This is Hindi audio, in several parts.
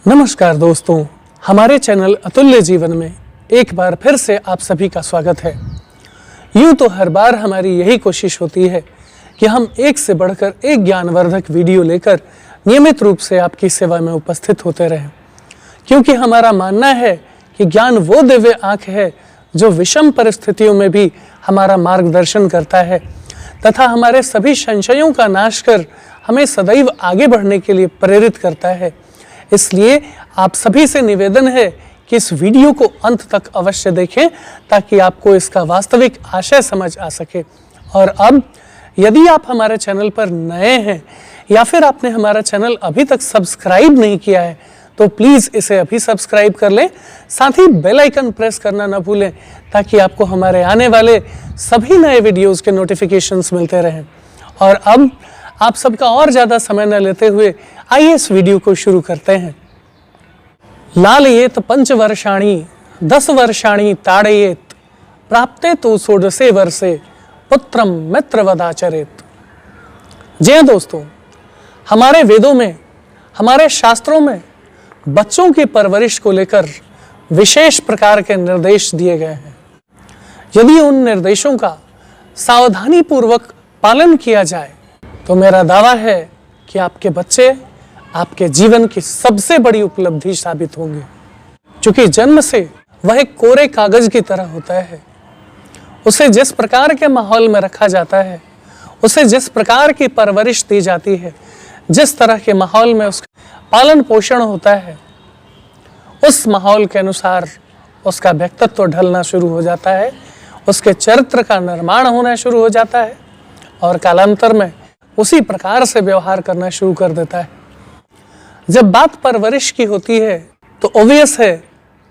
नमस्कार दोस्तों, हमारे चैनल अतुल्य जीवन में एक बार फिर से आप सभी का स्वागत है। यूं तो हर बार हमारी यही कोशिश होती है कि हम एक से बढ़कर एक ज्ञानवर्धक वीडियो लेकर नियमित रूप से आपकी सेवा में उपस्थित होते रहें, क्योंकि हमारा मानना है कि ज्ञान वो दिव्य आँख है जो विषम परिस्थितियों में भी हमारा मार्गदर्शन करता है तथा हमारे सभी संशयों का नाश कर हमें सदैव आगे बढ़ने के लिए प्रेरित करता है। इसलिए आप सभी से निवेदन है कि इस वीडियो को अंत तक अवश्य देखें ताकि आपको इसका वास्तविक आशय समझ आ सके। और अब यदि आप हमारे चैनल पर नए हैं या फिर आपने हमारा चैनल अभी तक सब्सक्राइब नहीं किया है तो प्लीज़ इसे अभी सब्सक्राइब कर लें, साथ ही बेल आइकन प्रेस करना न भूलें ताकि आपको हमारे आने वाले सभी नए वीडियोज़ के नोटिफिकेशंस मिलते रहें। और अब आप सबका और ज़्यादा समय न लेते हुए आइए इस वीडियो को शुरू करते हैं। लालयेत 5 वर्षाणि 10 वर्षाणि ताड़येत प्राप्ते तो 16 वर्षे पुत्रम मित्रवदाचरेत। जी हाँ दोस्तों, हमारे वेदों में, हमारे शास्त्रों में बच्चों की परवरिश को लेकर विशेष प्रकार के निर्देश दिए गए हैं। यदि उन निर्देशों का सावधानी पूर्वक पालन किया जाए तो मेरा दावा है कि आपके बच्चे आपके जीवन की सबसे बड़ी उपलब्धि साबित होंगे। क्योंकि जन्म से वह एक कोरे कागज की तरह होता है। उसे जिस प्रकार के माहौल में रखा जाता है, उसे जिस प्रकार की परवरिश दी जाती है, जिस तरह के माहौल में उसका पालन पोषण होता है, उस माहौल के अनुसार उसका व्यक्तित्व ढलना शुरू हो जाता है, उसके चरित्र का निर्माण होना शुरू हो जाता है और कालांतर में उसी प्रकार से व्यवहार करना शुरू कर देता है। जब बात परवरिश की होती है तो ऑब्वियस है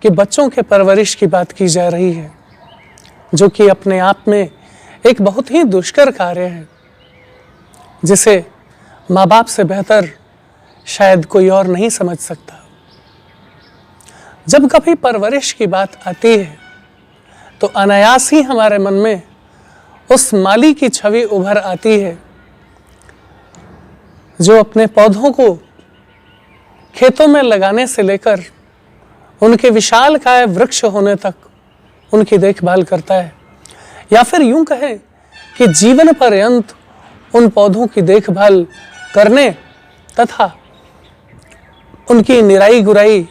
कि बच्चों के परवरिश की बात की जा रही है, जो कि अपने आप में एक बहुत ही दुष्कर कार्य है, जिसे माँ बाप से बेहतर शायद कोई और नहीं समझ सकता। जब कभी परवरिश की बात आती है तो अनायास ही हमारे मन में उस माली की छवि उभर आती है जो अपने पौधों को खेतों में लगाने से लेकर उनके विशालकाय वृक्ष होने तक उनकी देखभाल करता है, या फिर यूं कहें कि जीवन पर्यंत उन पौधों की देखभाल करने तथा उनकी निराई गुराई,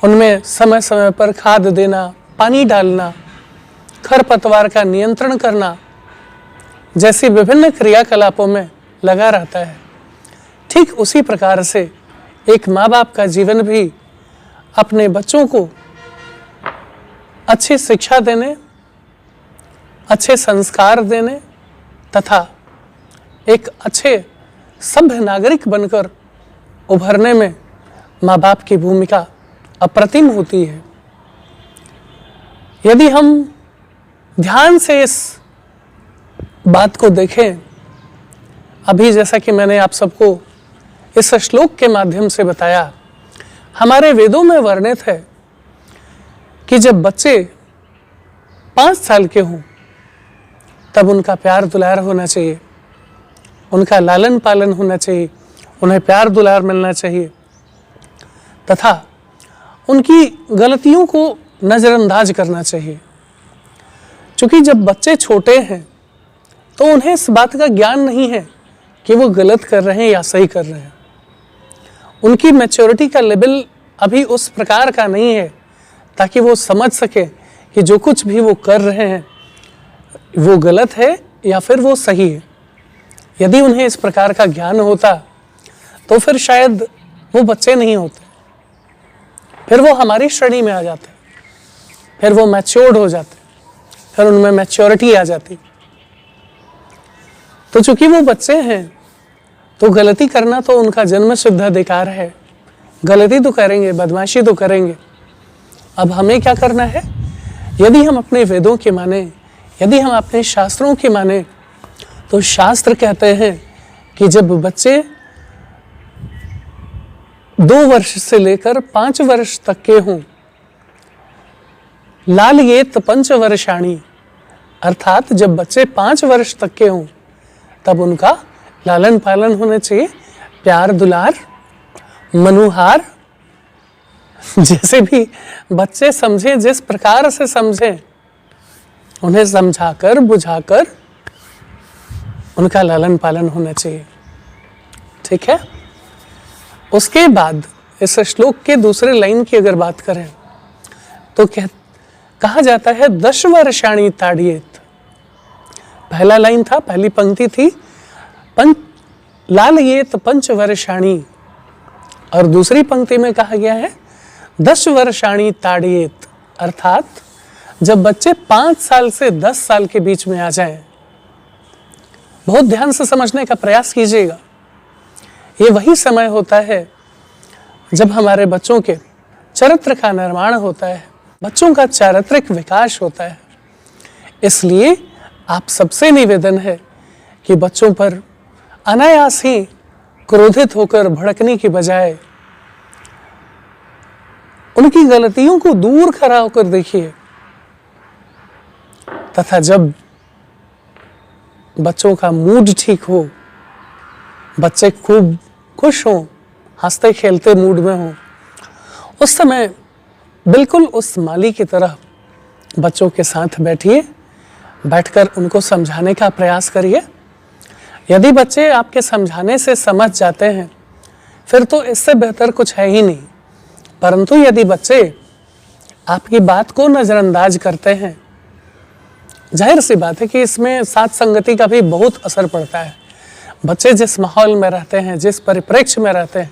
उनमें समय समय पर खाद देना, पानी डालना, खरपतवार का नियंत्रण करना जैसी विभिन्न क्रियाकलापों में लगा रहता है। ठीक उसी प्रकार से एक माँ बाप का जीवन भी अपने बच्चों को अच्छी शिक्षा देने, अच्छे संस्कार देने तथा एक अच्छे सभ्य नागरिक बनकर उभरने में माँ बाप की भूमिका अप्रतिम होती है। यदि हम ध्यान से इस बात को देखें, अभी जैसा कि मैंने आप सबको इस श्लोक के माध्यम से बताया, हमारे वेदों में वर्णित है कि जब बच्चे 5 साल के हों तब उनका प्यार दुलार होना चाहिए, उनका लालन पालन होना चाहिए, उन्हें प्यार दुलार मिलना चाहिए तथा उनकी गलतियों को नज़रअंदाज करना चाहिए। क्योंकि जब बच्चे छोटे हैं तो उन्हें इस बात का ज्ञान नहीं है कि वो गलत कर रहे हैं या सही कर रहे हैं। उनकी मैच्योरिटी का लेवल अभी उस प्रकार का नहीं है ताकि वो समझ सके कि जो कुछ भी वो कर रहे हैं वो गलत है या फिर वो सही है। यदि उन्हें इस प्रकार का ज्ञान होता तो फिर शायद वो बच्चे नहीं होते, फिर वो हमारी श्रेणी में आ जाते, फिर वो मैच्योर्ड हो जाते, फिर उनमें मैच्योरिटी आ जाती। तो चूंकि वो बच्चे हैं तो गलती करना तो उनका जन्म सिद्ध अधिकार है। गलती तो करेंगे, बदमाशी तो करेंगे। अब हमें क्या करना है? यदि हम अपने वेदों की माने, यदि हम अपने शास्त्रों की माने, तो शास्त्र कहते हैं कि जब बच्चे 2 वर्ष से लेकर 5 वर्ष तक के हों, लालयेत 5 वर्षाणि, अर्थात जब बच्चे 5 वर्ष तक के हों तब उनका लालन पालन होना चाहिए, प्यार दुलार, मनुहार, जैसे भी बच्चे समझे, जिस प्रकार से समझे, उन्हें समझाकर बुझाकर उनका लालन पालन होना चाहिए। ठीक है। उसके बाद इस श्लोक के दूसरे लाइन की अगर बात करें तो कहा जाता है 10 वर्षाणि ताड़येत। पहला लाइन था, पहली पंक्ति थी लालयेत 5 वर्षाणि, और दूसरी पंक्ति में कहा गया है 10 वर्षाणि ताड़येत, अर्थात जब बच्चे 5 साल से 10 साल के बीच में आ जाएं, बहुत ध्यान से समझने का प्रयास कीजिएगा। ये वही समय होता है जब हमारे बच्चों के चरित्र का निर्माण होता है, बच्चों का चारित्रिक विकास होता है। इसलिए आप सबसे निवेदन है कि बच्चों पर अनायास ही क्रोधित होकर भड़कने की बजाय उनकी गलतियों को दूर खड़ा होकर देखिए, तथा जब बच्चों का मूड ठीक हो, बच्चे खूब खुश हों, हंसते खेलते मूड में हों, उस समय बिल्कुल उस माली की तरह बच्चों के साथ बैठिए, बैठकर उनको समझाने का प्रयास करिए। यदि बच्चे आपके समझाने से समझ जाते हैं फिर तो इससे बेहतर कुछ है ही नहीं, परंतु यदि बच्चे आपकी बात को नज़रअंदाज करते हैं, जाहिर सी बात है कि इसमें साथ संगति का भी बहुत असर पड़ता है। बच्चे जिस माहौल में रहते हैं, जिस परिप्रेक्ष्य में रहते हैं,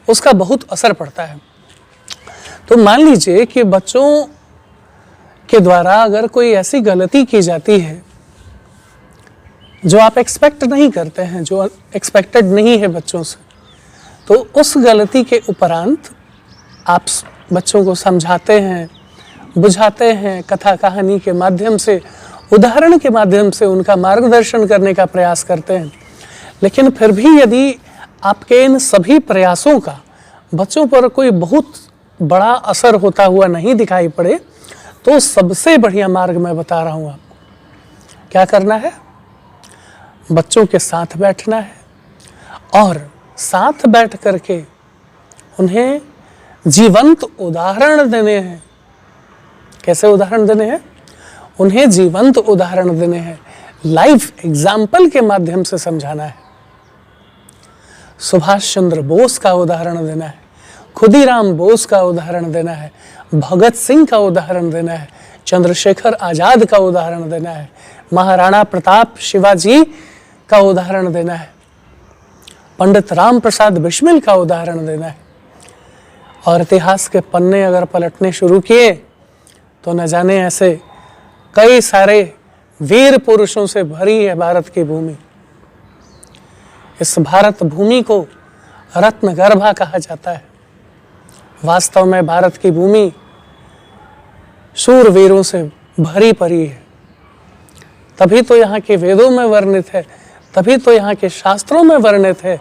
उसका बहुत असर पड़ता है। तो मान लीजिए कि बच्चों के द्वारा अगर कोई ऐसी गलती की जाती है जो आप एक्सपेक्ट नहीं करते हैं, जो एक्सपेक्टेड नहीं है बच्चों से, तो उस गलती के उपरांत आप बच्चों को समझाते हैं, बुझाते हैं, कथा कहानी के माध्यम से, उदाहरण के माध्यम से उनका मार्गदर्शन करने का प्रयास करते हैं। लेकिन फिर भी यदि आपके इन सभी प्रयासों का बच्चों पर कोई बहुत बड़ा असर होता हुआ नहीं दिखाई पड़े, तो सबसे बढ़िया मार्ग मैं बता रहा हूँ आपको। क्या करना है? बच्चों के साथ बैठना है और साथ बैठ करके उन्हें जीवंत उदाहरण देने हैं। कैसे उदाहरण देने हैं? उन्हें जीवंत उदाहरण देने हैं, लाइफ एग्जाम्पल के माध्यम से समझाना है। सुभाष चंद्र बोस का उदाहरण देना है, खुदीराम बोस का उदाहरण देना है, भगत सिंह का उदाहरण देना है, चंद्रशेखर आजाद का उदाहरण देना है, महाराणा प्रताप शिवाजी का उदाहरण देना है, पंडित राम प्रसाद बिस्मिल का उदाहरण देना है। और इतिहास के पन्ने अगर पलटने शुरू किए तो न जाने ऐसे कई सारे वीर पुरुषों से भरी है भारत की भूमि। इस भारत भूमि को रत्न गर्भा कहा जाता है। वास्तव में भारत की भूमि शूरवीरों से भरी पड़ी है। तभी तो यहाँ के वेदों में वर्णित है, तभी तो यहाँ के शास्त्रों में वर्णित है,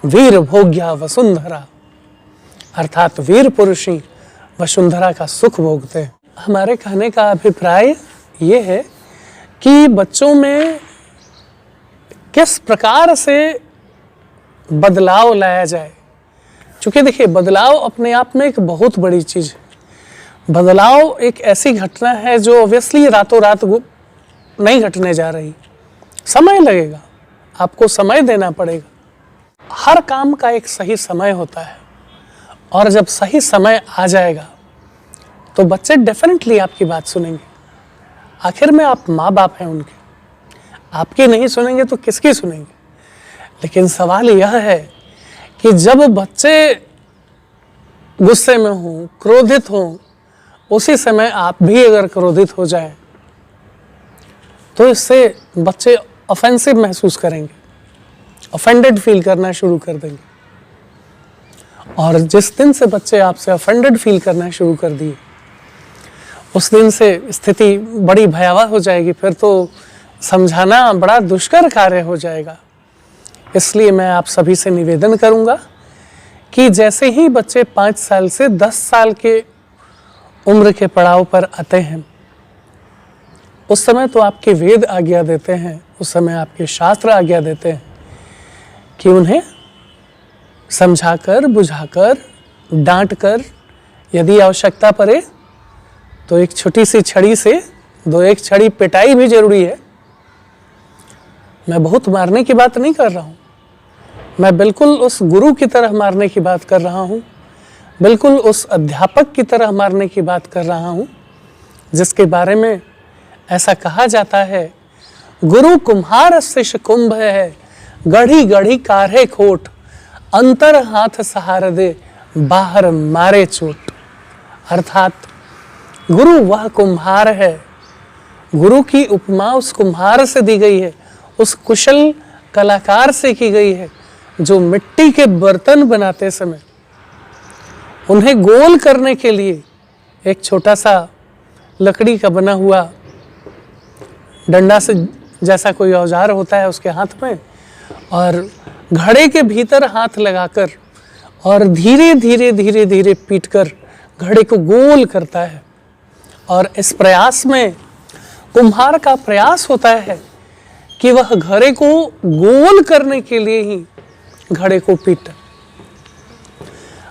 वीर भोग्या वसुंधरा, अर्थात वीर पुरुष ही वसुंधरा का सुख भोगते हैं। हमारे कहने का अभिप्राय ये है कि बच्चों में किस प्रकार से बदलाव लाया जाए। क्योंकि देखिए, बदलाव अपने आप में एक बहुत बड़ी चीज़ है। बदलाव एक ऐसी घटना है जो ऑब्वियसली रातों रात नहीं घटने जा रही, समय लगेगा, आपको समय देना पड़ेगा। हर काम का एक सही समय होता है और जब सही समय आ जाएगा तो बच्चे डेफिनेटली आपकी बात सुनेंगे। आखिर में आप माँ बाप हैं उनके, आपकी नहीं सुनेंगे तो किसकी सुनेंगे। लेकिन सवाल यह है कि जब बच्चे गुस्से में हों, क्रोधित हों, उसी समय आप भी अगर क्रोधित हो जाएं तो इससे बच्चे ऑफेंसिव महसूस करेंगे, ऑफेंडेड फील करना शुरू कर देंगे। और जिस दिन से बच्चे आपसे ऑफेंडेड फील करना शुरू कर दिए, उस दिन से स्थिति बड़ी भयावह हो जाएगी। फिर तो समझाना बड़ा दुष्कर कार्य हो जाएगा। इसलिए मैं आप सभी से निवेदन करूंगा कि जैसे ही बच्चे 5 साल से 10 साल के उम्र के पड़ाव पर आते हैं, उस समय तो आपके वेद आज्ञा देते हैं, उस समय आपके शास्त्र आज्ञा देते हैं कि उन्हें समझाकर, बुझाकर, डांटकर यदि आवश्यकता पड़े तो एक छोटी सी छड़ी से 2-1 छड़ी पिटाई भी जरूरी है। मैं बहुत मारने की बात नहीं कर रहा हूँ, मैं बिल्कुल उस गुरु की तरह मारने की बात कर रहा हूँ, बिल्कुल उस अध्यापक की तरह मारने की बात कर रहा हूँ जिसके बारे में ऐसा कहा जाता है, गुरु कुम्हार शिष्य कुंभ है, गढ़ी गढ़ी काढ़े खोट, अंतर हाथ सहार दे, बाहर मारे चोट। अर्थात गुरु वह कुम्हार है, गुरु की उपमा उस कुम्हार से दी गई है, उस कुशल कलाकार से की गई है जो मिट्टी के बर्तन बनाते समय उन्हें गोल करने के लिए एक छोटा सा लकड़ी का बना हुआ डंडा से जैसा कोई औजार होता है उसके हाथ में, और घड़े के भीतर हाथ लगाकर और धीरे धीरे धीरे धीरे पीटकर घड़े को गोल करता है। और इस प्रयास में कुम्हार का प्रयास होता है कि वह घड़े को गोल करने के लिए ही घड़े को पीटे।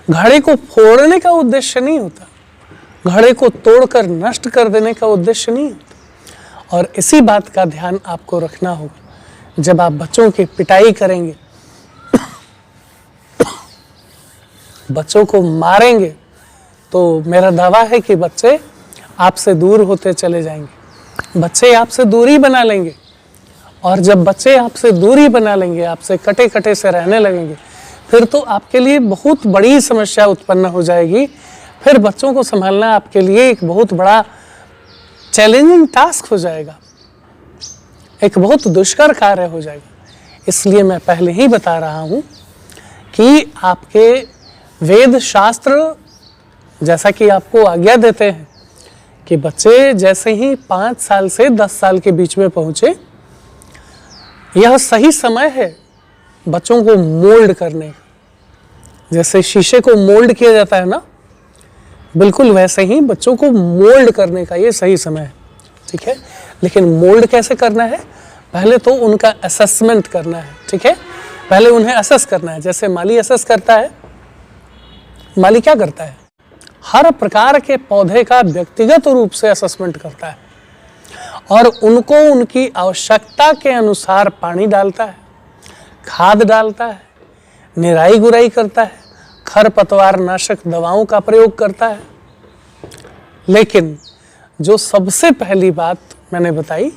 घड़े को फोड़ने का उद्देश्य नहीं होता, घड़े को तोड़कर नष्ट कर देने का उद्देश्य नहीं होता। और इसी बात का ध्यान आपको रखना होगा जब आप बच्चों की पिटाई करेंगे, बच्चों को मारेंगे, तो मेरा दावा है कि बच्चे आपसे दूर होते चले जाएंगे, बच्चे आपसे दूरी बना लेंगे। और जब बच्चे आपसे दूरी बना लेंगे, आपसे कटे कटे से रहने लगेंगे, फिर तो आपके लिए बहुत बड़ी समस्या उत्पन्न हो जाएगी। फिर बच्चों को संभालना आपके लिए एक बहुत बड़ा चैलेंजिंग टास्क हो जाएगा, एक बहुत दुष्कर कार्य हो जाएगा। इसलिए मैं पहले ही बता रहा हूँ कि आपके वेद शास्त्र जैसा कि आपको आज्ञा देते हैं कि बच्चे जैसे ही 5 साल से 10 साल के बीच में पहुँचे, यह सही समय है बच्चों को मोल्ड करने का। जैसे शीशे को मोल्ड किया जाता है ना, बिल्कुल वैसे ही बच्चों को मोल्ड करने का ये सही समय है, ठीक है। लेकिन मोल्ड कैसे करना है, पहले तो उनका असेसमेंट करना है, ठीक है। पहले उन्हें असेस करना है, जैसे माली असेस करता है। माली क्या करता है, हर प्रकार के पौधे का व्यक्तिगत रूप से असेसमेंट करता है और उनको उनकी आवश्यकता के अनुसार पानी डालता है, खाद डालता है, निराई गुराई करता है, खरपतवार नाशक दवाओं का प्रयोग करता है। लेकिन जो सबसे पहली बात मैंने बताई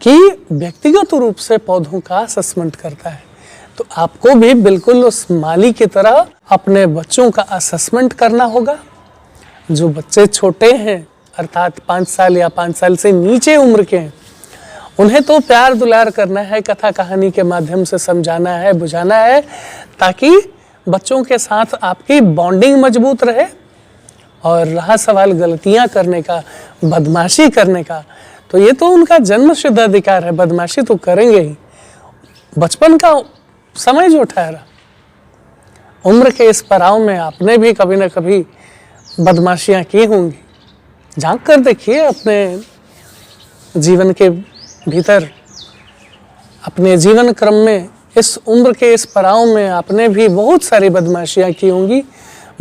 कि व्यक्तिगत रूप से पौधों का असेसमेंट करता है, तो आपको भी बिल्कुल उस माली की तरह अपने बच्चों का असेसमेंट करना होगा। जो बच्चे छोटे हैं अर्थात 5 साल या 5 साल से नीचे उम्र के हैं, उन्हें तो प्यार दुलार करना है, कथा कहानी के माध्यम से समझाना है, बुझाना है, ताकि बच्चों के साथ आपकी बॉन्डिंग मजबूत रहे। और रहा सवाल गलतियां करने का, बदमाशी करने का, तो ये तो उनका जन्मसिद्ध अधिकार है, बदमाशी तो करेंगे ही। बचपन का समय जो ठहरा, उम्र के इस पड़ाव में आपने भी कभी ना कभी बदमाशियां की होंगी। झांक कर देखिए अपने जीवन के भीतर, अपने जीवन क्रम में, इस उम्र के इस पड़ाव में आपने भी बहुत सारी बदमाशियां की होंगी,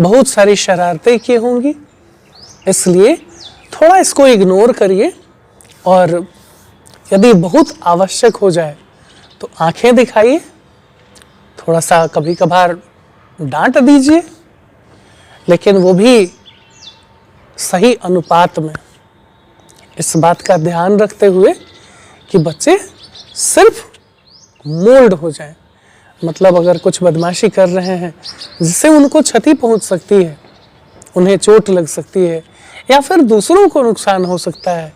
बहुत सारी शरारतें की होंगी। इसलिए थोड़ा इसको इग्नोर करिए और यदि बहुत आवश्यक हो जाए तो आंखें दिखाइए, थोड़ा सा कभी कभार डांट दीजिए, लेकिन वो भी सही अनुपात में। इस बात का ध्यान रखते हुए कि बच्चे सिर्फ मोल्ड हो जाएं। मतलब अगर कुछ बदमाशी कर रहे हैं जिससे उनको क्षति पहुंच सकती है, उन्हें चोट लग सकती है, या फिर दूसरों को नुकसान हो सकता है,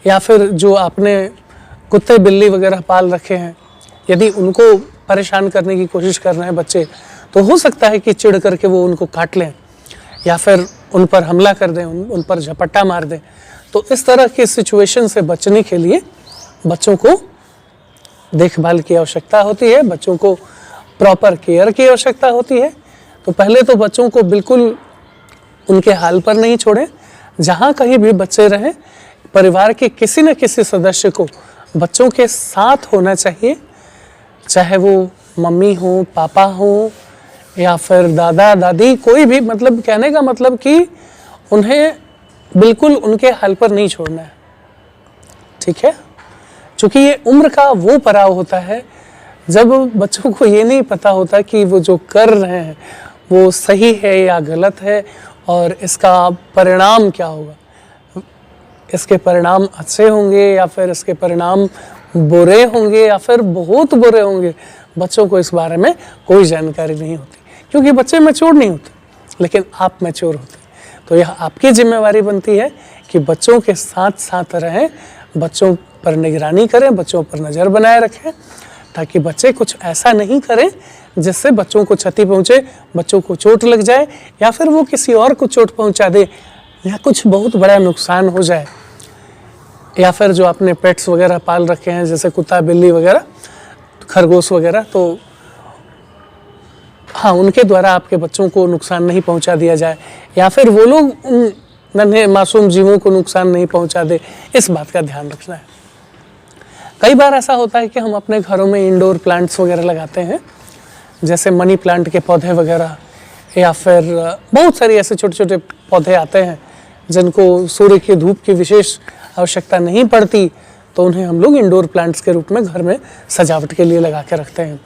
या फिर जो आपने कुत्ते बिल्ली वगैरह पाल रखे हैं, यदि उनको परेशान करने की कोशिश कर रहे हैं बच्चे, तो हो सकता है कि चिढ़ करके वो उनको काट लें या फिर उन पर हमला कर दें, उन पर झपट्टा मार दें। तो इस तरह की सिचुएशन से बचने के लिए बच्चों को देखभाल की आवश्यकता होती है, बच्चों को प्रॉपर केयर की आवश्यकता होती है। तो पहले तो बच्चों को बिल्कुल उनके हाल पर नहीं छोड़ें, जहाँ कहीं भी बच्चे रहें, परिवार के किसी न किसी सदस्य को बच्चों के साथ होना चाहिए, चाहे वो मम्मी हो, पापा हो, या फिर दादा दादी, कोई भी। मतलब कहने का मतलब कि उन्हें बिल्कुल उनके हाल पर नहीं छोड़ना है, ठीक है। क्योंकि ये उम्र का वो पड़ाव होता है जब बच्चों को ये नहीं पता होता कि वो जो कर रहे हैं वो सही है या गलत है और इसका परिणाम क्या होगा। इसके परिणाम अच्छे होंगे या फिर इसके परिणाम बुरे होंगे या फिर बहुत बुरे होंगे, बच्चों को इस बारे में कोई जानकारी नहीं होती, क्योंकि बच्चे मैच्योर नहीं होते, लेकिन आप मैच्योर होते। तो यह आपकी जिम्मेवारी बनती है कि बच्चों के साथ साथ रहें, बच्चों पर निगरानी करें, बच्चों पर नज़र बनाए रखें, ताकि बच्चे कुछ ऐसा नहीं करें जिससे बच्चों को क्षति पहुँचे, बच्चों को चोट लग जाए या फिर वो किसी और को चोट पहुँचा दे या कुछ बहुत बड़ा नुकसान हो जाए। या फिर जो आपने पेट्स वगैरह पाल रखे हैं जैसे कुत्ता बिल्ली वगैरह, खरगोश वगैरह, तो हाँ, उनके द्वारा आपके बच्चों को नुकसान नहीं पहुंचा दिया जाए या फिर वो लोग उन नन्हे मासूम जीवों को नुकसान नहीं पहुंचा दे, इस बात का ध्यान रखना है। कई बार ऐसा होता है कि हम अपने घरों में इंडोर प्लांट्स वगैरह लगाते हैं, जैसे मनी प्लांट के पौधे वगैरह, या फिर बहुत सारी ऐसे छोटे छोटे पौधे आते हैं जिनको सूर्य की धूप की विशेष आवश्यकता नहीं पड़ती, तो उन्हें हम लोग इंडोर प्लांट्स के रूप में घर में सजावट के लिए लगा के रखते हैं।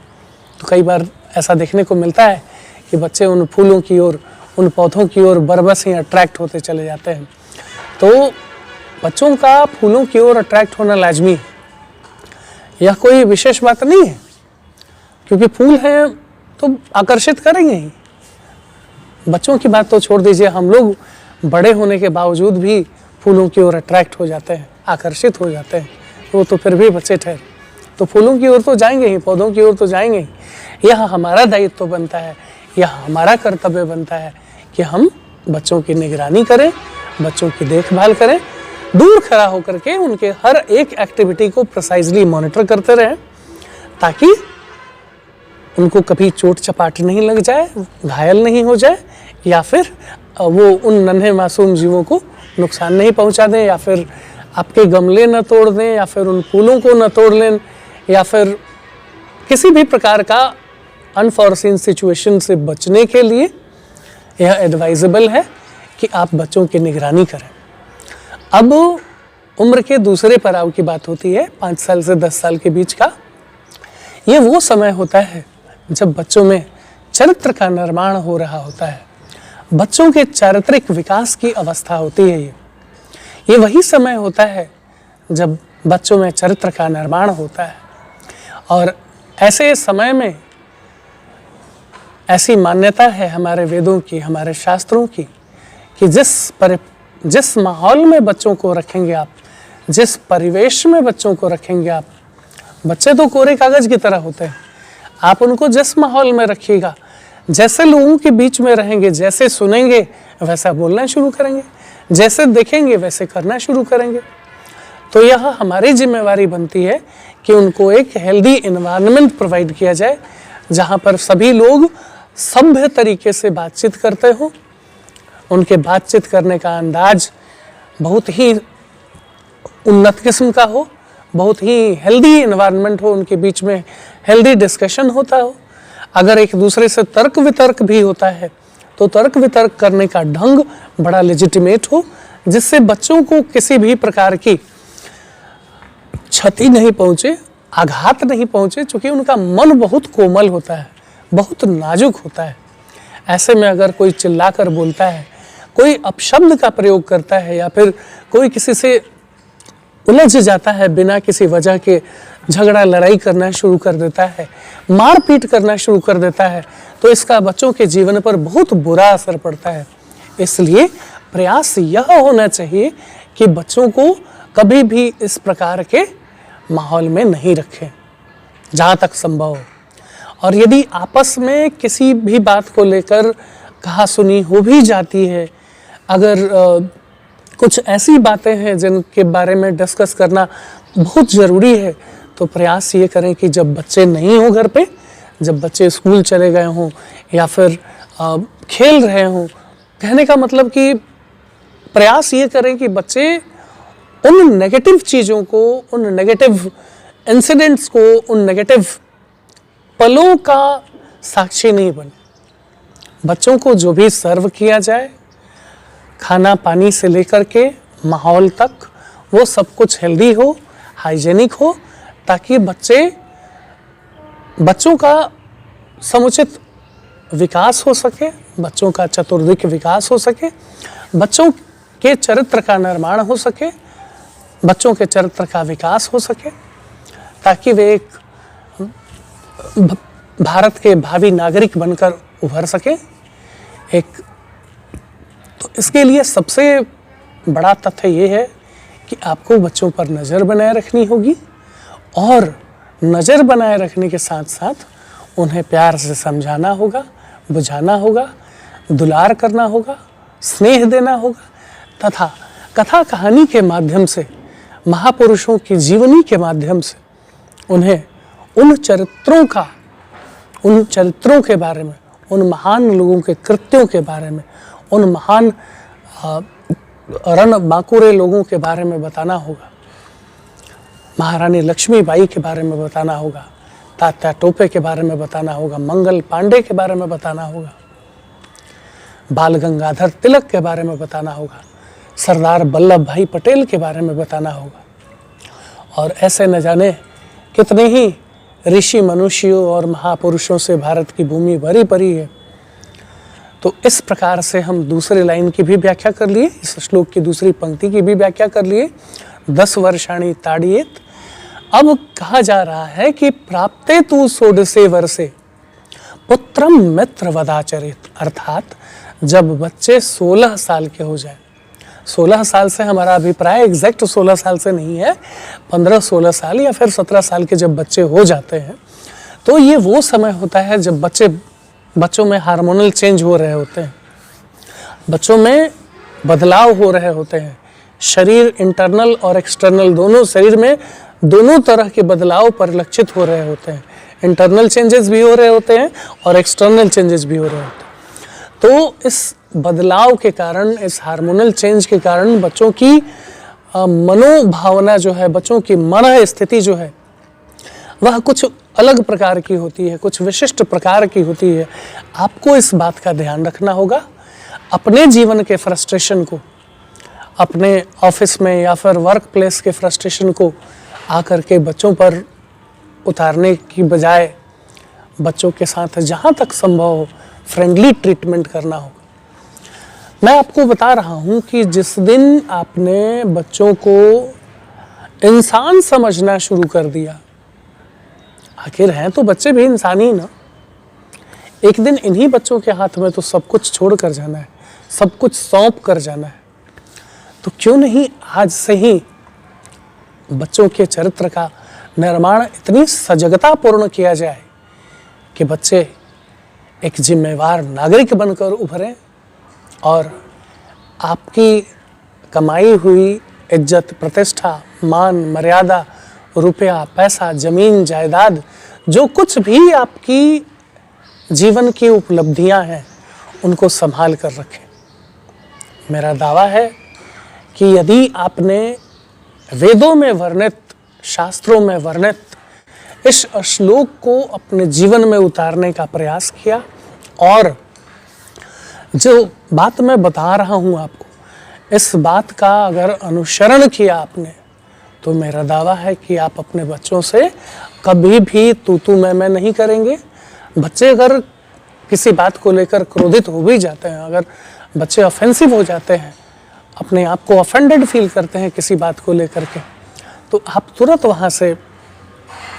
तो कई बार ऐसा देखने को मिलता है कि बच्चे उन फूलों की ओर, उन पौधों की ओर बरबस ही अट्रैक्ट होते चले जाते हैं। तो बच्चों का फूलों की ओर अट्रैक्ट होना लाजमी है, यह कोई विशेष बात नहीं है, क्योंकि फूल हैं तो आकर्षित करेंगे ही। बच्चों की बात तो छोड़ दीजिए, हम लोग बड़े होने के बावजूद भी फूलों की ओर अट्रैक्ट हो जाते हैं, आकर्षित हो जाते हैं, वो तो फिर भी बच्चे ठहरे। तो फूलों की ओर तो जाएंगे ही, पौधों की ओर तो जाएंगे ही। यह हमारा दायित्व तो बनता है, यह हमारा कर्तव्य बनता है कि हम बच्चों की निगरानी करें, बच्चों की देखभाल करें, दूर खड़ा होकर के उनके हर एक एक्टिविटी को प्रिसाइजली मॉनिटर करते रहें, ताकि उनको कभी चोट चपाट नहीं लग जाए, घायल नहीं हो जाए, या फिर वो उन नन्हे मासूम जीवों को नुकसान नहीं पहुंचा दें, या फिर आपके गमले न तोड़ दें, या फिर उन फूलों को न तोड़ लें, या फिर किसी भी प्रकार का अनफॉर्सीन सिचुएशन से बचने के लिए यह एडवाइजेबल है कि आप बच्चों की निगरानी करें। अब उम्र के दूसरे पड़ाव की बात होती है, 5 साल से 10 साल के बीच का। ये वो समय होता है जब बच्चों में चरित्र का निर्माण हो रहा होता है, बच्चों के चारित्रिक विकास की अवस्था होती है। ये वही समय होता है जब बच्चों में चरित्र का निर्माण होता है, और ऐसे समय में ऐसी मान्यता है हमारे वेदों की, हमारे शास्त्रों की, कि जिस माहौल में बच्चों को रखेंगे आप, जिस परिवेश में बच्चों को रखेंगे आप, बच्चे तो कोरे कागज की तरह होते हैं, आप उनको जिस माहौल में रखिएगा, जैसे लोगों के बीच में रहेंगे, जैसे सुनेंगे वैसा बोलना शुरू करेंगे, जैसे देखेंगे वैसे करना शुरू करेंगे। तो यह हमारी जिम्मेवारी बनती है कि उनको एक हेल्दी एनवायरनमेंट प्रोवाइड किया जाए, जहाँ पर सभी लोग सभ्य तरीके से बातचीत करते हों, उनके बातचीत करने का अंदाज बहुत ही उन्नत किस्म का हो, बहुत ही हेल्दी एनवायरनमेंट हो, उनके बीच में हेल्दी डिस्कशन होता हो। अगर एक दूसरे से तर्क वितर्क भी होता है तो तर्क वितर्क करने का ढंग बड़ा लेजिटिमेट हो, जिससे बच्चों को किसी भी प्रकार की क्षति नहीं पहुँचे, आघात नहीं पहुँचे, चूँकि उनका मन बहुत कोमल होता है, बहुत नाजुक होता है। ऐसे में अगर कोई चिल्लाकर बोलता है, कोई अपशब्द का प्रयोग करता है, या फिर कोई किसी से उलझ जाता है, बिना किसी वजह के झगड़ा लड़ाई करना शुरू कर देता है, मारपीट करना शुरू कर देता है, तो इसका बच्चों के जीवन पर बहुत बुरा असर पड़ता है। इसलिए प्रयास यह होना चाहिए कि बच्चों को कभी भी इस प्रकार के माहौल में नहीं रखें जहाँ तक संभव हो। और यदि आपस में किसी भी बात को लेकर कहा सुनी हो भी जाती है, अगर कुछ ऐसी बातें हैं जिनके बारे में डिस्कस करना बहुत ज़रूरी है, तो प्रयास ये करें कि जब बच्चे नहीं हों घर पे, जब बच्चे स्कूल चले गए हों या फिर खेल रहे हों, कहने का मतलब कि प्रयास ये करें कि बच्चे उन नेगेटिव चीज़ों को, उन नेगेटिव इंसिडेंट्स को, उन नेगेटिव पलों का साक्षी नहीं बने। बच्चों को जो भी सर्व किया जाए, खाना पानी से लेकर के माहौल तक वो सब कुछ हेल्दी हो, हाइजेनिक हो, ताकि बच्चों का समुचित विकास हो सके, बच्चों का चतुर्दिक विकास हो सके, बच्चों के चरित्र का निर्माण हो सके, बच्चों के चरित्र का विकास हो सके, ताकि वे एक भारत के भावी नागरिक बनकर उभर सके। तो इसके लिए सबसे बड़ा तथ्य ये है कि आपको बच्चों पर नज़र बनाए रखनी होगी, और नज़र बनाए रखने के साथ साथ उन्हें प्यार से समझाना होगा, बुझाना होगा, दुलार करना होगा, स्नेह देना होगा, तथा कथा कहानी के माध्यम से, महापुरुषों की जीवनी के माध्यम से उन्हें उन चरित्रों के बारे में, उन महान लोगों के कृत्यों के बारे में, उन महान रण बांकुरे लोगों के बारे में बताना होगा, महारानी लक्ष्मीबाई के बारे में बताना होगा, तात्या टोपे के बारे में बताना होगा, मंगल पांडे के बारे में बताना होगा, बाल गंगाधर तिलक के बारे में बताना होगा, सरदार वल्लभ भाई पटेल के बारे में बताना होगा, और ऐसे न जाने कितने ही ऋषि मनुष्यों और महापुरुषों से भारत की भूमि भरी पड़ी है। तो इस प्रकार से हम दूसरी लाइन की भी व्याख्या कर लिए, इस श्लोक की दूसरी पंक्ति की भी व्याख्या कर लिए। 10 वर्षाणि ताड़येत। अब कहा जा रहा है कि प्राप्ते तु षोडशे वर्षे पुत्रम मित्र वदाचरेत, अर्थात जब बच्चे 16 साल के हो जाए। 16 साल से हमारा अभिप्राय एग्जैक्ट 16 साल से नहीं है, 15-16 साल या फिर 17 साल के जब बच्चे हो जाते हैं, तो ये वो समय होता है जब बच्चों में हार्मोनल चेंज हो रहे होते हैं, बच्चों में बदलाव हो रहे होते हैं। शरीर इंटरनल और एक्सटर्नल दोनों, शरीर में दोनों तरह के बदलाव परिलक्षित हो रहे होते हैं। इंटरनल चेंजेस भी हो रहे होते हैं और एक्सटर्नल चेंजेस भी हो रहे होते हैं। तो इस बदलाव के कारण, इस हार्मोनल चेंज के कारण बच्चों की मनोभावना जो है, बच्चों की मन स्थिति जो है, वह कुछ अलग प्रकार की होती है, कुछ विशिष्ट प्रकार की होती है। आपको इस बात का ध्यान रखना होगा। अपने जीवन के फ्रस्ट्रेशन को, अपने ऑफिस में या फिर वर्क प्लेस के फ्रस्ट्रेशन को आकर के बच्चों पर उतारने की बजाय बच्चों के साथ जहाँ तक संभव हो फ्रेंडली ट्रीटमेंट करना होगा। मैं आपको बता रहा हूँ कि जिस दिन आपने बच्चों को इंसान समझना शुरू कर दिया, आखिर हैं तो बच्चे भी इंसान ही ना, एक दिन इन्हीं बच्चों के हाथ में तो सब कुछ छोड़ कर जाना है, सब कुछ सौंप कर जाना है। तो क्यों नहीं आज से ही बच्चों के चरित्र का निर्माण इतनी सजगतापूर्ण किया जाए कि बच्चे एक जिम्मेवार नागरिक बनकर उभरें और आपकी कमाई हुई इज्जत, प्रतिष्ठा, मान, मर्यादा, रुपया, पैसा, जमीन, जायदाद, जो कुछ भी आपकी जीवन की उपलब्धियां हैं, उनको संभाल कर रखें। मेरा दावा है कि यदि आपने वेदों में वर्णित, शास्त्रों में वर्णित इस श्लोक को अपने जीवन में उतारने का प्रयास किया और जो बात मैं बता रहा हूँ आपको, इस बात का अगर अनुसरण किया आपने, तो मेरा दावा है कि आप अपने बच्चों से कभी भी तू मैं नहीं करेंगे। बच्चे अगर किसी बात को लेकर क्रोधित हो भी जाते हैं, अगर बच्चे ऑफेंसिव हो जाते हैं, अपने आप को ऑफेंडेड फील करते हैं किसी बात को लेकर के, तो आप तुरंत वहाँ से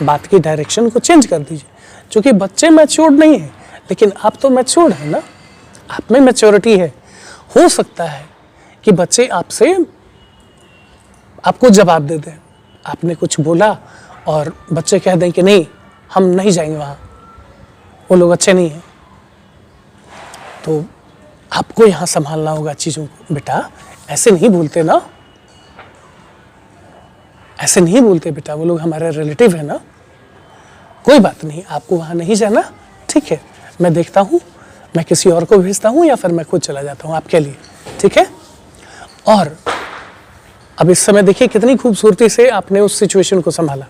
बात की डायरेक्शन को चेंज कर दीजिए। क्योंकि बच्चे मैच्योर्ड नहीं हैं, लेकिन आप तो मैच्योर्ड हैं ना, आप में मैच्योरिटी है। हो सकता है कि बच्चे आपको जवाब दे दें, आपने कुछ बोला और बच्चे कह दें कि नहीं, हम नहीं जाएंगे वहाँ, वो लोग अच्छे नहीं हैं। तो आपको यहाँ संभालना होगा चीज़ों को। बेटा ऐसे नहीं बोलते ना, ऐसे नहीं बोलते बेटा, वो लोग हमारे रिलेटिव है ना, कोई बात नहीं, आपको वहाँ नहीं जाना, ठीक है, मैं देखता हूँ, मैं किसी और को भेजता हूँ या फिर मैं खुद चला जाता हूँ आपके लिए, ठीक है। और अब इस समय देखिए कितनी खूबसूरती से आपने उस सिचुएशन को संभाला।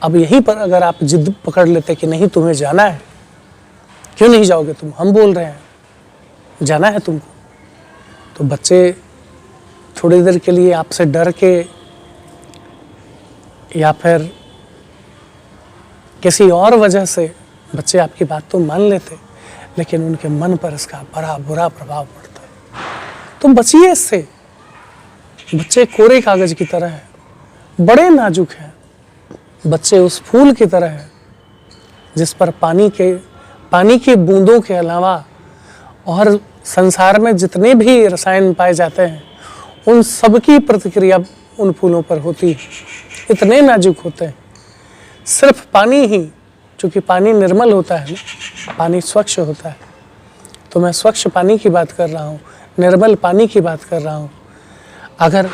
अब यहीं पर अगर आप जिद पकड़ लेते कि नहीं तुम्हें जाना है, क्यों नहीं जाओगे तुम, हम बोल रहे हैं जाना है तुमको, तो बच्चे थोड़ी देर के लिए आपसे डर के या फिर किसी और वजह से बच्चे आपकी बात तो मान लेते, लेकिन उनके मन पर इसका बड़ा बुरा प्रभाव पड़ता है। तुम बचिए इससे। बच्चे कोरे कागज की तरह है, बड़े नाजुक हैं। बच्चे उस फूल की तरह है जिस पर पानी की बूंदों के अलावा और संसार में जितने भी रसायन पाए जाते हैं उन सब की प्रतिक्रिया उन फूलों पर होती है। इतने नाजुक होते हैं। सिर्फ पानी ही, चूँकि पानी निर्मल होता है ना, पानी स्वच्छ होता है, तो मैं स्वच्छ पानी की बात कर रहा हूँ, निर्मल पानी की बात कर रहा हूँ। अगर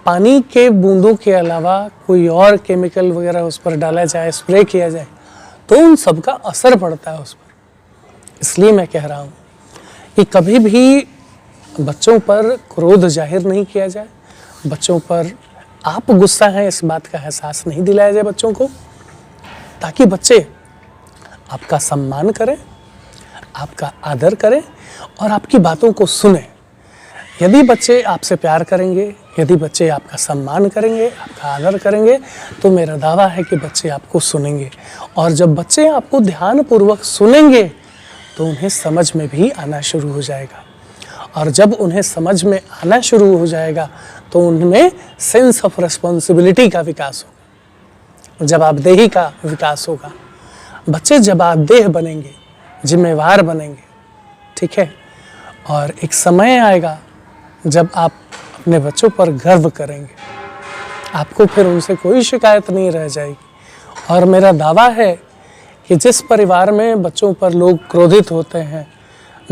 पानी के बूंदों के अलावा कोई और केमिकल वगैरह उस पर डाला जाए, स्प्रे किया जाए, तो उन सब का असर पड़ता है उस पर। इसलिए मैं कह रहा हूँ कि कभी भी बच्चों पर क्रोध जाहिर नहीं किया जाए। बच्चों पर आप गुस्सा हैं इस बात का एहसास नहीं दिलाया जाए बच्चों को, ताकि बच्चे आपका सम्मान करें, आपका आदर करें और आपकी बातों को सुनें। यदि बच्चे आपसे प्यार करेंगे, यदि बच्चे आपका सम्मान करेंगे, आपका आदर करेंगे, तो मेरा दावा है कि बच्चे आपको सुनेंगे। और जब बच्चे आपको ध्यानपूर्वक सुनेंगे तो उन्हें समझ में भी आना शुरू हो जाएगा। और जब उन्हें समझ में आना शुरू हो जाएगा तो उनमें सेंस ऑफ रिस्पॉन्सिबिलिटी का विकास होगा, जवाबदेही का विकास होगा। बच्चे जवाबदेह बनेंगे, जिम्मेवार बनेंगे, ठीक है। और एक समय आएगा जब आप अपने बच्चों पर गर्व करेंगे, आपको फिर उनसे कोई शिकायत नहीं रह जाएगी। और मेरा दावा है कि जिस परिवार में बच्चों पर लोग क्रोधित होते हैं,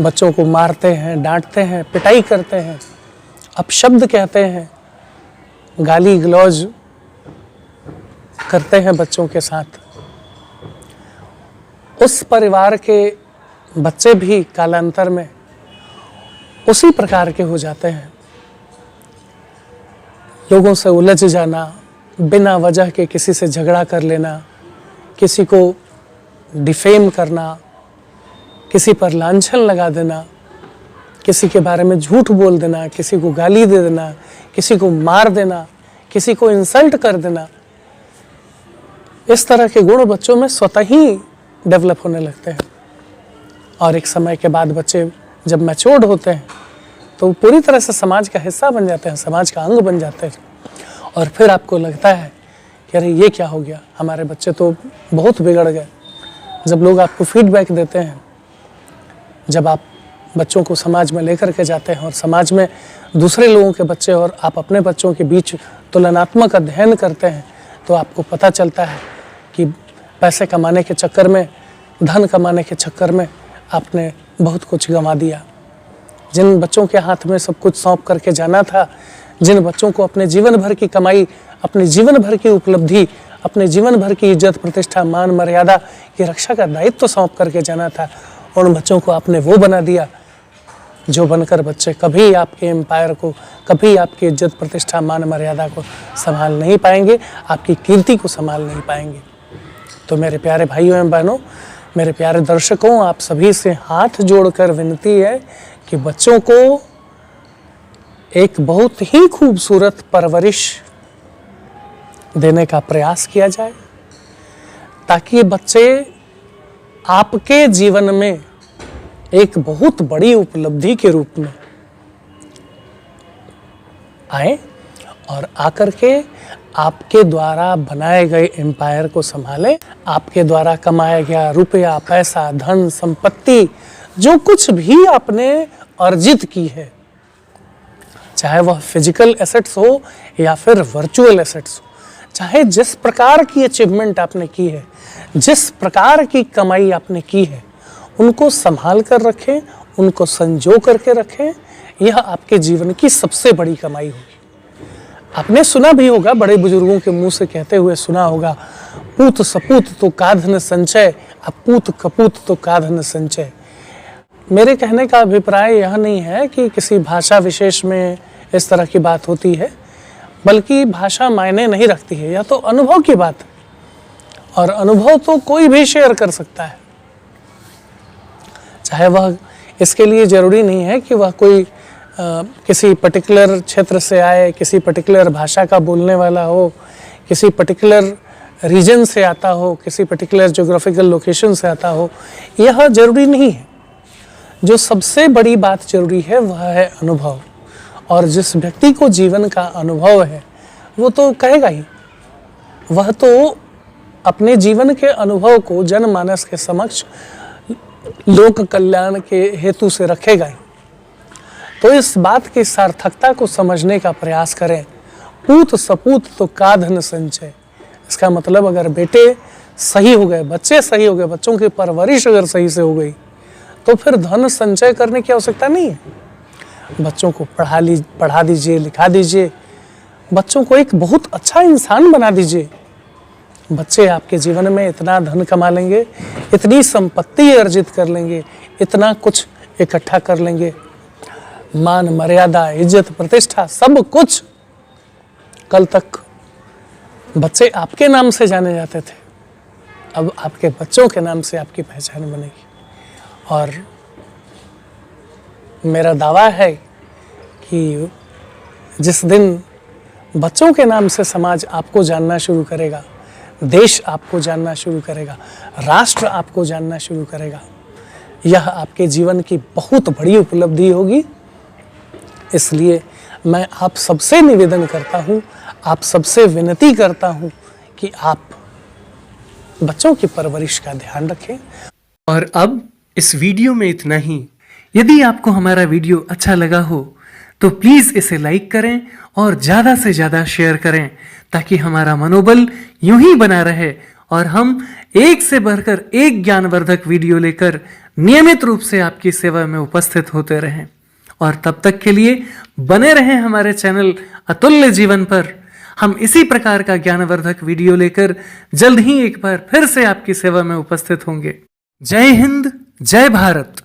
बच्चों को मारते हैं, डांटते हैं, पिटाई करते हैं, अपशब्द कहते हैं, गाली गलौज करते हैं बच्चों के साथ, उस परिवार के बच्चे भी कालांतर में उसी प्रकार के हो जाते हैं। लोगों से उलझ जाना, बिना वजह के किसी से झगड़ा कर लेना, किसी को डिफेम करना, किसी पर लांछन लगा देना, किसी के बारे में झूठ बोल देना, किसी को गाली दे देना, किसी को मार देना, किसी को इंसल्ट कर देना, इस तरह के गुण बच्चों में स्वतः ही डेवलप होने लगते हैं। और एक समय के बाद बच्चे जब मैच्योर्ड होते हैं तो पूरी तरह से समाज का हिस्सा बन जाते हैं, समाज का अंग बन जाते हैं। और फिर आपको लगता है कि अरे ये क्या हो गया, हमारे बच्चे तो बहुत बिगड़ गए। जब लोग आपको फीडबैक देते हैं, जब आप बच्चों को समाज में लेकर के जाते हैं और समाज में दूसरे लोगों के बच्चे और आप अपने बच्चों के बीच तुलनात्मक अध्ययन करते हैं, तो आपको पता चलता है कि पैसे कमाने के चक्कर में, धन कमाने के चक्कर में आपने बहुत कुछ गंवा दिया। जिन बच्चों के हाथ में सब कुछ सौंप करके जाना था, जिन बच्चों को अपने जीवन भर की कमाई, अपने जीवन भर की उपलब्धि, अपने जीवन भर की इज्जत प्रतिष्ठा मान मर्यादा की रक्षा का दायित्व सौंप करके जाना था, उन बच्चों को आपने वो बना दिया जो बनकर बच्चे कभी आपके एम्पायर को, कभी आपकी इज्जत प्रतिष्ठा मान मर्यादा को संभाल नहीं पाएंगे, आपकी कीर्ति को संभाल नहीं पाएंगे। तो मेरे प्यारे भाइयों एवं बहनों, मेरे प्यारे दर्शकों, आप सभी से हाथ जोड़कर विनती है कि बच्चों को एक बहुत ही खूबसूरत परवरिश देने का प्रयास किया जाए, ताकि बच्चे आपके जीवन में एक बहुत बड़ी उपलब्धि के रूप में आए और आकर के आपके द्वारा बनाए गए एम्पायर को संभालें। आपके द्वारा कमाया गया रुपया, पैसा, धन, संपत्ति, जो कुछ भी आपने अर्जित की है, चाहे वह फिजिकल एसेट्स हो या फिर वर्चुअल एसेट्स हो, चाहे जिस प्रकार की अचीवमेंट आपने की है, जिस प्रकार की कमाई आपने की है, उनको संभाल कर रखें, उनको संजो करके रखें। यह आपके जीवन की सबसे बड़ी कमाई होगी। आपने सुना भी होगा, बड़े बुजुर्गों के मुंह से कहते हुए सुना होगा, पूत सपूत तो काधन संचय, अपूत कपूत तो काधन संचय। मेरे कहने का अभिप्राय यह नहीं है कि किसी भाषा विशेष में इस तरह की बात होती है, बल्कि भाषा मायने नहीं रखती है, यह तो अनुभव की बात है। और अनुभव तो कोई भी शेयर कर सकता है, चाहे वह, इसके लिए जरूरी नहीं है कि वह कोई किसी पर्टिकुलर क्षेत्र से आए, किसी पर्टिकुलर भाषा का बोलने वाला हो, किसी पर्टिकुलर रीजन से आता हो, किसी पर्टिकुलर ज्योग्राफिकल लोकेशन से आता हो, यह जरूरी नहीं है। जो सबसे बड़ी बात जरूरी है वह है अनुभव। और जिस व्यक्ति को जीवन का अनुभव है वो तो कहेगा ही, वह तो अपने जीवन के अनुभव को जनमानस के समक्ष लोक कल्याण के हेतु से रखेगा ही। तो इस बात की सार्थकता को समझने का प्रयास करें। पूत सपूत तो का धन संचय। इसका मतलब अगर बेटे सही हो गए, बच्चे सही हो गए, बच्चों की परवरिश अगर सही से हो गई तो फिर धन संचय करने की आवश्यकता नहीं है। बच्चों को पढ़ा दीजिए, लिखा दीजिए, बच्चों को एक बहुत अच्छा इंसान बना दीजिए। बच्चे आपके जीवन में इतना धन कमा लेंगे, इतनी संपत्ति अर्जित कर लेंगे, इतना कुछ इकट्ठा कर लेंगे, मान मर्यादा, इज्जत, प्रतिष्ठा, सब कुछ। कल तक बच्चे आपके नाम से जाने जाते थे, अब आपके बच्चों के नाम से आपकी पहचान बनेगी। और मेरा दावा है कि जिस दिन बच्चों के नाम से समाज आपको जानना शुरू करेगा, देश आपको जानना शुरू करेगा, राष्ट्र आपको जानना शुरू करेगा, यह आपके जीवन की बहुत बड़ी उपलब्धि होगी। इसलिए मैं आप सबसे निवेदन करता हूँ, आप सबसे विनती करता हूँ कि आप बच्चों की परवरिश का ध्यान रखें। और अब इस वीडियो में इतना ही। यदि आपको हमारा वीडियो अच्छा लगा हो तो प्लीज़ इसे लाइक करें और ज़्यादा से ज़्यादा शेयर करें, ताकि हमारा मनोबल यूं ही बना रहे और हम एक से बढ़कर एक ज्ञानवर्धक वीडियो लेकर नियमित रूप से आपकी सेवा में उपस्थित होते रहें। और तब तक के लिए बने रहें हमारे चैनल अतुल्य जीवन पर। हम इसी प्रकार का ज्ञानवर्धक वीडियो लेकर जल्द ही एक बार फिर से आपकी सेवा में उपस्थित होंगे। जय हिंद, जय भारत।